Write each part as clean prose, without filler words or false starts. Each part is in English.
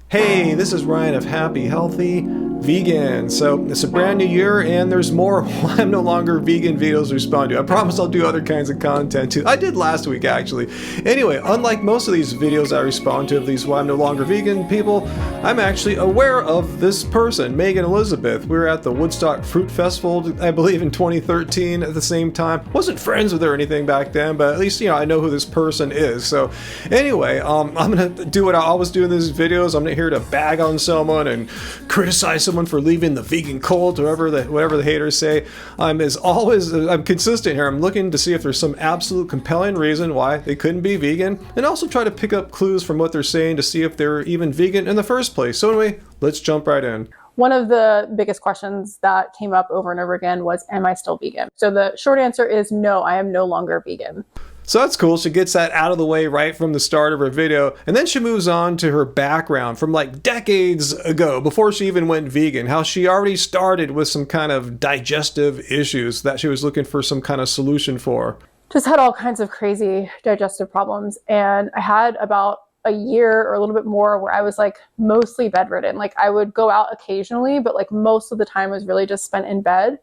Hey, this is Ryan of Happy Healthy Vegan. So it's a brand new year and there's more Why I'm No Longer Vegan videos to respond to. I promise I'll do other kinds of content too. I did last week actually. Anyway, unlike most of these videos I respond to of these Why I'm No Longer Vegan people, I'm actually aware of this person, Megan Elizabeth. We were at the Woodstock Fruit Festival, I believe in 2013 at the same time. Wasn't friends with her or anything back then, but at least, I know who this person is. So anyway, I'm gonna do what I always do in these videos. I'm not here to bag on someone and criticize someone for leaving the vegan cult, or whatever the haters say. I'm consistent here. I'm looking to see if there's some absolute compelling reason why they couldn't be vegan, and also try to pick up clues from what they're saying to see if they're even vegan in the first place. So anyway, let's jump right in. One of the biggest questions that came up over and over again was, am I still vegan? So the short answer is no, I am no longer vegan. So that's cool. She gets that out of the way right from the start of her video. And then she moves on to her background from like decades ago, before she even went vegan, how she already started with some kind of digestive issues that she was looking for some kind of solution for. Just had all kinds of crazy digestive problems. And I had about a year or a little bit more where I was like mostly bedridden. Like I would go out occasionally, but like most of the time was really just spent in bed.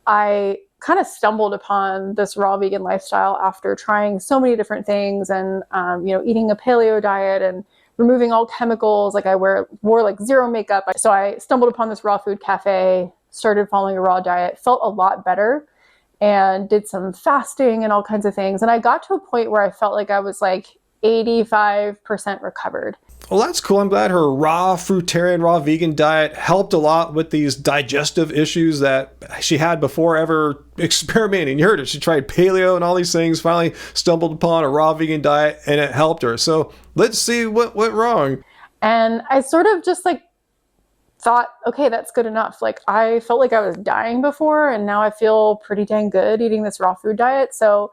I kind of stumbled upon this raw vegan lifestyle after trying so many different things and, eating a paleo diet and removing all chemicals. Like I wore like zero makeup. So I stumbled upon this raw food cafe, started following a raw diet, felt a lot better, and did some fasting and all kinds of things. And I got to a point where I felt like I was like 85% recovered. Well, that's cool. I'm glad her raw fruitarian, raw vegan diet helped a lot with these digestive issues that she had before ever experimenting. You heard it. She tried paleo and all these things, finally stumbled upon a raw vegan diet, and it helped her. So let's see what went wrong. And I sort of just like thought, okay, that's good enough. Like I felt like I was dying before, and now I feel pretty dang good eating this raw food diet. So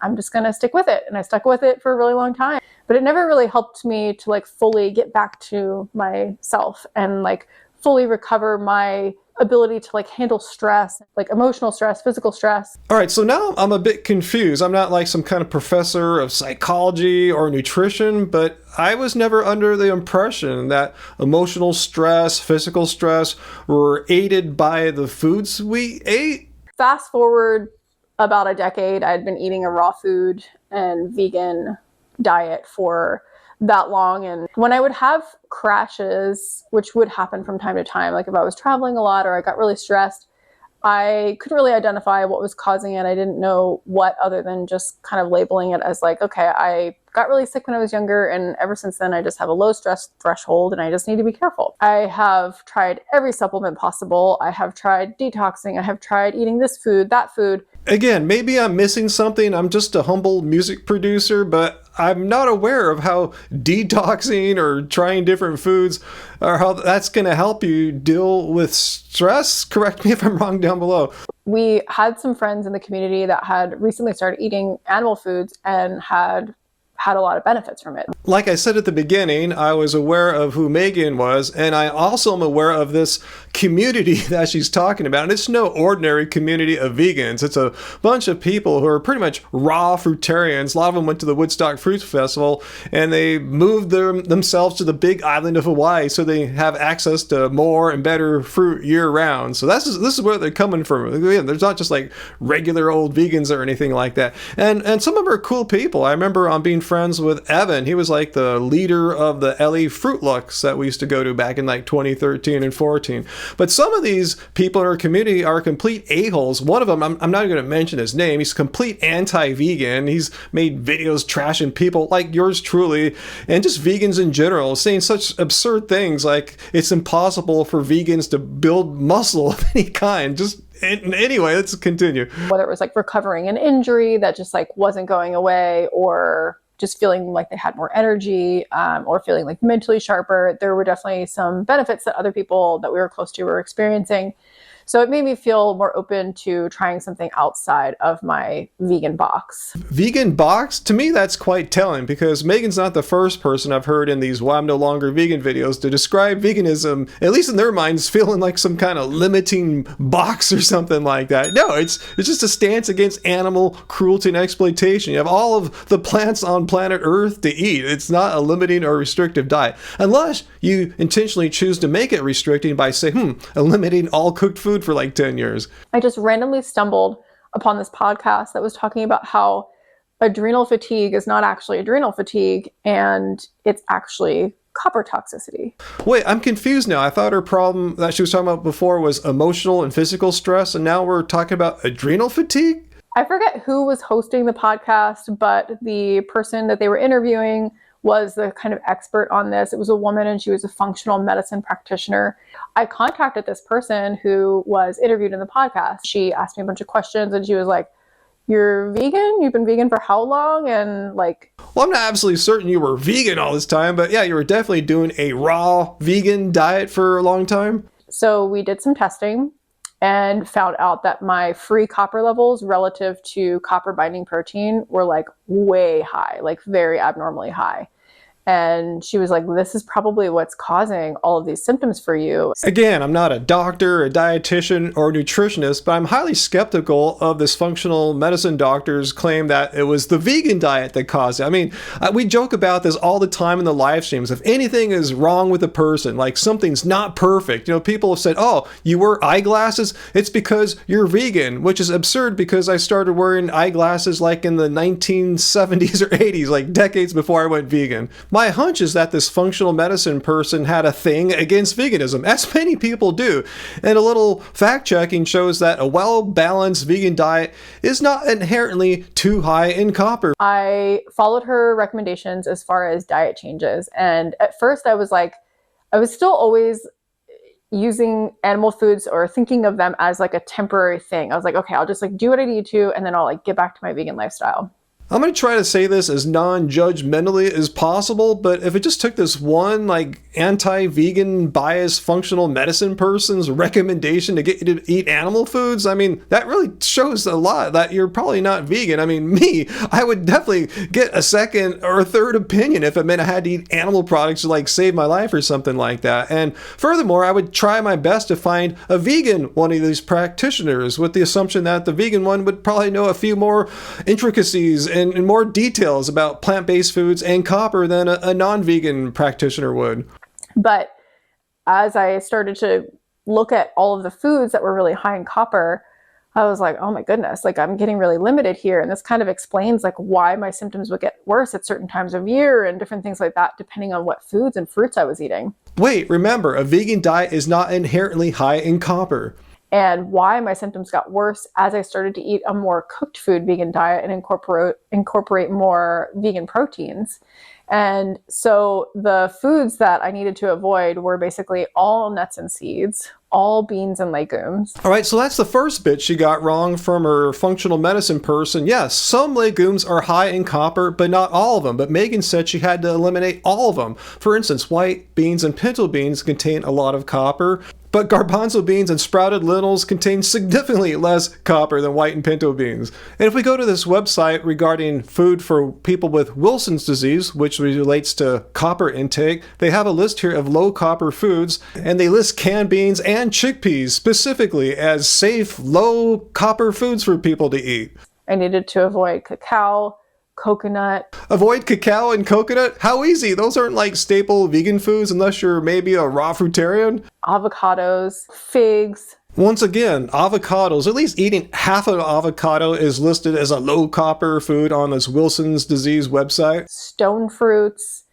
I'm just going to stick with it. And I stuck with it for a really long time. But it never really helped me to like fully get back to myself and like fully recover my ability to like handle stress, like emotional stress, physical stress. All right, so now I'm a bit confused. I'm not like some kind of professor of psychology or nutrition, but I was never under the impression that emotional stress, physical stress were aided by the foods we ate. Fast forward about a decade, I'd been eating a raw food and vegan diet for that long. And when I would have crashes, which would happen from time to time, like if I was traveling a lot or I got really stressed, I couldn't really identify what was causing it. I didn't know what, other than just kind of labeling it as like, okay, I got really sick when I was younger, and ever since then I just have a low stress threshold and I just need to be careful. I have tried every supplement possible. I have tried detoxing. I have tried eating this food, that food. Again, maybe I'm missing something. I'm just a humble music producer, but I'm not aware of how detoxing or trying different foods or how that's going to help you deal with stress. Correct me if I'm wrong down below. We had some friends in the community that had recently started eating animal foods and had a lot of benefits from it. Like I said at the beginning, I was aware of who Megan was, and I also am aware of this community that she's talking about. And it's no ordinary community of vegans. It's a bunch of people who are pretty much raw fruitarians. A lot of them went to the Woodstock Fruit Festival, and they moved themselves to the big island of Hawaii so they have access to more and better fruit year-round. So this is where they're coming from. Again, there's not just like regular old vegans or anything like that. And some of them are cool people. I remember being friends with Evan. He was like the leader of the LA Fruit Lux that we used to go to back in like 2013 and 14. But some of these people in our community are complete a-holes. One of them, I'm not going to mention his name. He's complete anti-vegan. He's made videos trashing people like yours truly, and just vegans in general, saying such absurd things like it's impossible for vegans to build muscle of any kind. Anyway, let's continue. Whether it was like recovering an injury that just like wasn't going away, or just feeling like they had more energy, or feeling like mentally sharper. There were definitely some benefits that other people that we were close to were experiencing. So it made me feel more open to trying something outside of my vegan box. Vegan box? To me, that's quite telling, because Megan's not the first person I've heard in these "Why I'm No Longer Vegan" videos to describe veganism, at least in their minds, feeling like some kind of limiting box or something like that. No, it's just a stance against animal cruelty and exploitation. You have all of the plants on planet Earth to eat. It's not a limiting or restrictive diet, unless you intentionally choose to make it restricting by saying, eliminating all cooked food for like 10 years. I just randomly stumbled upon this podcast that was talking about how adrenal fatigue is not actually adrenal fatigue, and it's actually copper toxicity. Wait, I'm confused now. I thought her problem that she was talking about before was emotional and physical stress, and now we're talking about adrenal fatigue? I forget who was hosting the podcast, but the person that they were interviewing was the kind of expert on this. It was a woman, and she was a functional medicine practitioner. I contacted this person who was interviewed in the podcast. She asked me a bunch of questions, and she was like, "You're vegan? You've been vegan for how long?" And like, well, I'm not absolutely certain you were vegan all this time, but yeah, you were definitely doing a raw vegan diet for a long time. So we did some testing and found out that my free copper levels relative to copper binding protein were like way high, like very abnormally high. And she was like, "This is probably what's causing all of these symptoms for you." Again, I'm not a doctor, a dietitian, or a nutritionist, but I'm highly skeptical of this functional medicine doctor's claim that it was the vegan diet that caused it. I mean, we joke about this all the time in the live streams. If anything is wrong with a person, like something's not perfect, people have said, "Oh, you wear eyeglasses? It's because you're vegan," which is absurd because I started wearing eyeglasses like in the 1970s or 80s, like decades before I went vegan. My hunch is that this functional medicine person had a thing against veganism, as many people do. And a little fact checking shows that a well-balanced vegan diet is not inherently too high in copper. I followed her recommendations as far as diet changes. And at first I was still always using animal foods or thinking of them as like a temporary thing. I was like, okay, I'll just like do what I need to, and then I'll like get back to my vegan lifestyle. I'm going to try to say this as non-judgmentally as possible, but if it just took this one like anti-vegan biased functional medicine person's recommendation to get you to eat animal foods, I mean, that really shows a lot that you're probably not vegan. I mean, I would definitely get a second or a third opinion if it meant I had to eat animal products to like save my life or something like that. And furthermore, I would try my best to find a vegan one of these practitioners, with the assumption that the vegan one would probably know a few more intricacies and more details about plant-based foods and copper than a non-vegan practitioner would. But as I started to look at all of the foods that were really high in copper, I was like, oh my goodness, like I'm getting really limited here. And this kind of explains like why my symptoms would get worse at certain times of year and different things like that, depending on what foods and fruits I was eating. Wait, remember, a vegan diet is not inherently high in copper. And why my symptoms got worse as I started to eat a more cooked food vegan diet and incorporate more vegan proteins. And so the foods that I needed to avoid were basically all nuts and seeds, all beans and legumes. All right, so that's the first bit she got wrong from her functional medicine person. Yes, some legumes are high in copper, but not all of them. But Megan said she had to eliminate all of them. For instance, white beans and pinto beans contain a lot of copper, but garbanzo beans and sprouted lentils contain significantly less copper than white and pinto beans. And if we go to this website regarding food for people with Wilson's disease, which relates to copper intake, they have a list here of low copper foods, and they list canned beans and chickpeas specifically as safe, low copper foods for people to eat. I needed to avoid cacao, coconut. Avoid cacao and coconut? How easy? Those aren't like staple vegan foods unless you're maybe a raw fruitarian. Avocados, figs. Once again, avocados, at least eating half an avocado is listed as a low copper food on this Wilson's disease website. Stone fruits,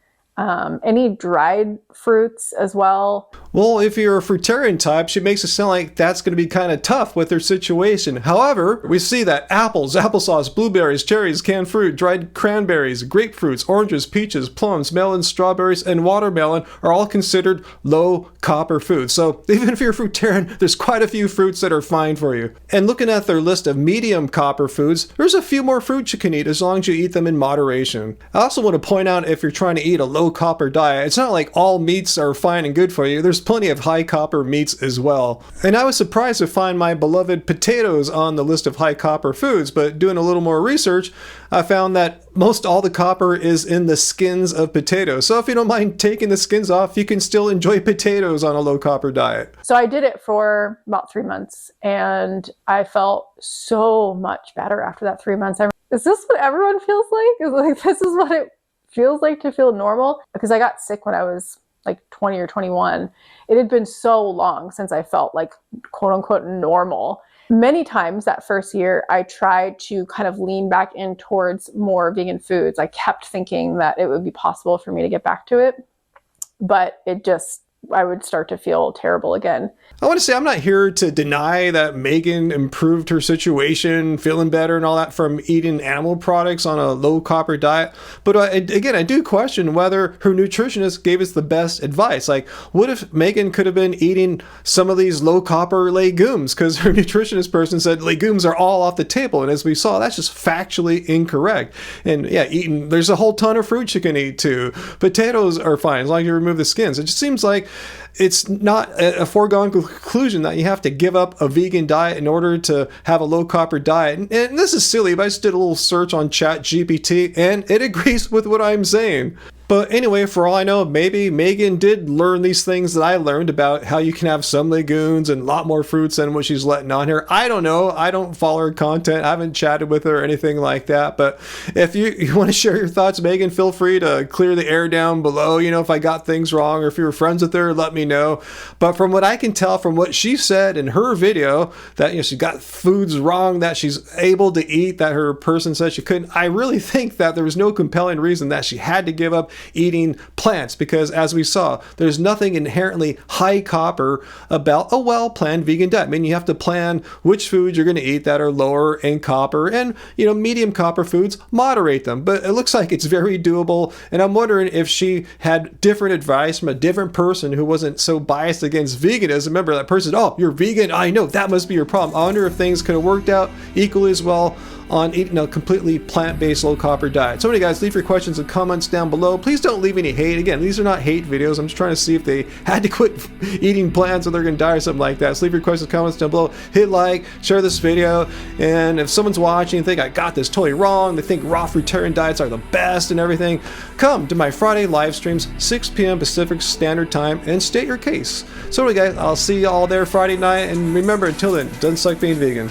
any dried fruits as well. Well, if you're a fruitarian type, she makes it sound like that's going to be kind of tough with her situation. However, we see that apples, applesauce, blueberries, cherries, canned fruit, dried cranberries, grapefruits, oranges, peaches, plums, melons, strawberries, and watermelon are all considered low copper foods. So even if you're a fruitarian, there's quite a few fruits that are fine for you. And looking at their list of medium copper foods, there's a few more fruits you can eat as long as you eat them in moderation. I also want to point out, if you're trying to eat a low copper diet, it's not like all meats are fine and good for you. There's plenty of high copper meats as well. And I was surprised to find my beloved potatoes on the list of high copper foods, but doing a little more research, I found that most all the copper is in the skins of potatoes. So if you don't mind taking the skins off, you can still enjoy potatoes on a low copper diet. So I did it for about 3 months and I felt so much better after that 3 months. Is this what everyone feels like? This is what it feels like to feel normal? Because I got sick when I was like 20 or 21. It had been so long since I felt like quote unquote normal. Many times that first year, I tried to kind of lean back in towards more vegan foods. I kept thinking that it would be possible for me to get back to it, but I would start to feel terrible again. I want to say I'm not here to deny that Megan improved her situation, feeling better and all that from eating animal products on a low copper diet. But again, I do question whether her nutritionist gave us the best advice. Like, what if Megan could have been eating some of these low copper legumes? Because her nutritionist person said legumes are all off the table. And as we saw, that's just factually incorrect. And yeah, there's a whole ton of fruit you can eat too. Potatoes are fine as long as you remove the skins. It just seems like it's not a foregone conclusion that you have to give up a vegan diet in order to have a low copper diet. And this is silly, but I just did a little search on ChatGPT and it agrees with what I'm saying. But anyway, for all I know, maybe Megan did learn these things that I learned about how you can have some legumes and a lot more fruits than what she's letting on here. I don't know. I don't follow her content. I haven't chatted with her or anything like that. But if you want to share your thoughts, Megan, feel free to clear the air down below. You know, if I got things wrong or if you were friends with her, let me know. But from what I can tell from what she said in her video, that she got foods wrong that she's able to eat that her person said she couldn't, I really think that there was no compelling reason that she had to give up eating plants, because as we saw, there's nothing inherently high copper about a well-planned vegan diet. I mean, you have to plan which foods you're going to eat that are lower in copper, and medium copper foods, moderate them. But it looks like it's very doable, and I'm wondering if she had different advice from a different person who wasn't so biased against veganism. Remember, that person said, "Oh, you're vegan? I know, that must be your problem." I wonder if things could have worked out equally as well on eating a completely plant-based low copper diet. So anyway, guys, leave your questions and comments down below. Please don't leave any hate. Again, these are not hate videos. I'm just trying to see if they had to quit eating plants or they're gonna die or something like that. So leave your questions and comments down below. Hit like, share this video, and if someone's watching and think I got this totally wrong, they think raw fruitarian diets are the best and everything, come to my Friday live streams, 6 p.m. Pacific Standard Time, and state your case. So anyway, guys, I'll see you all there Friday night, and remember, until then, doesn't suck being vegan.